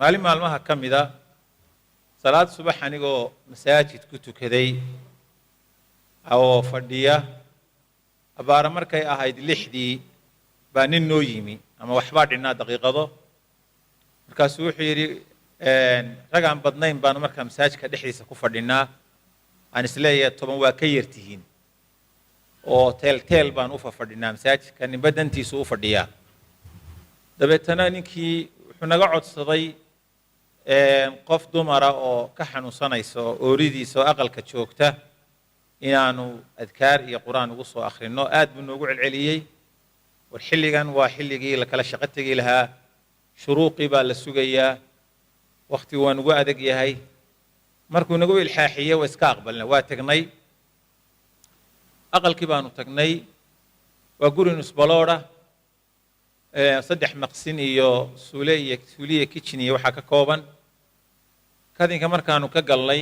maalin maalmaha ka mid ah salaad subax anigoo masaajid ku tukaday oo fadhiya abaara markay ahayd 6dii baa nin noo yimi ama waxba dhinaa daqiiqado markaas wuxuu yiri ragaan badnayn baan markaa masaajidka dhexdiisa ku fadhinaa aan isleeyahay 10 waa ka yartihiin oo teel baan u fadhinaa masaajidka nin badantiisu u fadhiyaa dabeetana ninkii wuxuu naga codsaday qof dumara oo ka xanuunsanayso ooridiisa oo aqalka joogta inaanu adkaar iyo quraan ugu soo akhrino aad buu noogu celceliyay war xilligan waa xilligii la kala shaqo tagi lahaa shuruuqi baa la sugayaa waqti waan ugu adag yahay markuu nagu ilxaaxiyay waa iska aqbalna waa tagnay aqalkii baanu tagnay waa guri nusbalooda 3 maqsin iyo suuliye kitchen iyo waxa ka kooban kadinka markaanu ka galnay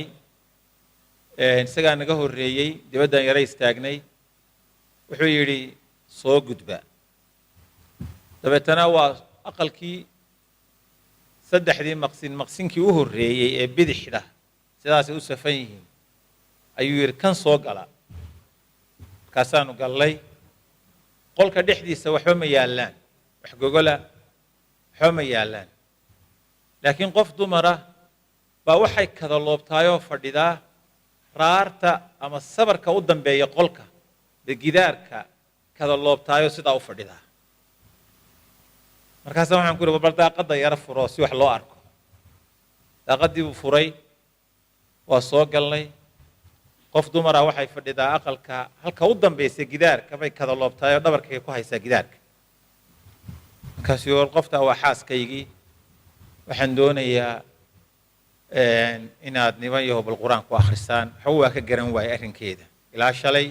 isaga naga horeeyay dibaddan yara istaagnay wuxuu yiri soo gudba dabeetana waa aqalkii 3 maqsinkii u horeeyay ee bidixda sidaas u safan yihiin ayuu yiri kan soo gala kaasaanu galnay qolka dhexdiisa waxba ma yaalaan wax gogola waxba ma yaalaan laakiin qof dumara baa waxay kada loobtaayoo fadhidaa raarta ama sabarka u dambeeya qolka gidaarka kada loobtaayo sidaa u fadhidaa markaas waxaan ku yiri bal daaqada yara furo si wax loo arko daaqadii uu furay waa soo galnay qof dumara waxay fadhidaa aqalka halka u dambeeyay gidaarka bay kada loobtaayo dhabarkay ku haysaa gidaarka markaas uu qofta waa xaaskaygii waxaan doonayaa inaad nimayo bal quraan ku akhrisaan waxa waa ka garan waay arrinkeeda ilaa shalay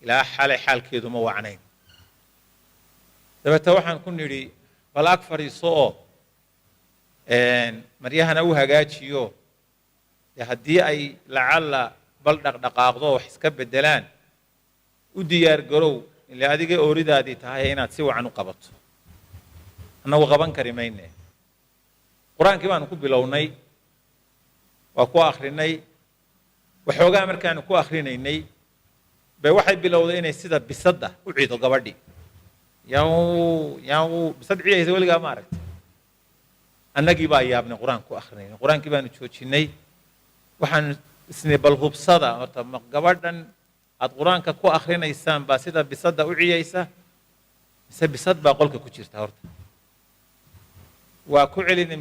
ilaa xalay xaalkeedu ma wacnayn dabeetana waxaan ku niri bal ag fariiso oo maryahana u hagaajiyo haddii ay lacala bal dhaqdhaqaaqdo wax iska bedelaan u diyaar garow ilaa adiga ooridaadii tahay inaad si wacan u qabato annagu qaban kari mayne quraankii baanu ku bilownay waa ku akhrinay waxoogaa markaanu ku akhrinaynay bay waxay bilowday inay sida bisadda u ciido gabadhi yaw bisad ciidaysa weligaa ma aragtay annagii baa yaabnay quraan ku akhrinaynay quraankii baanu joojinay waxaan isna bal hubsada horta gabadhan aad quraanka ku akhrinaysaan baa sida bisadda u ciyaysa mise bisad baa qolka ku jirta horta waa ku celinay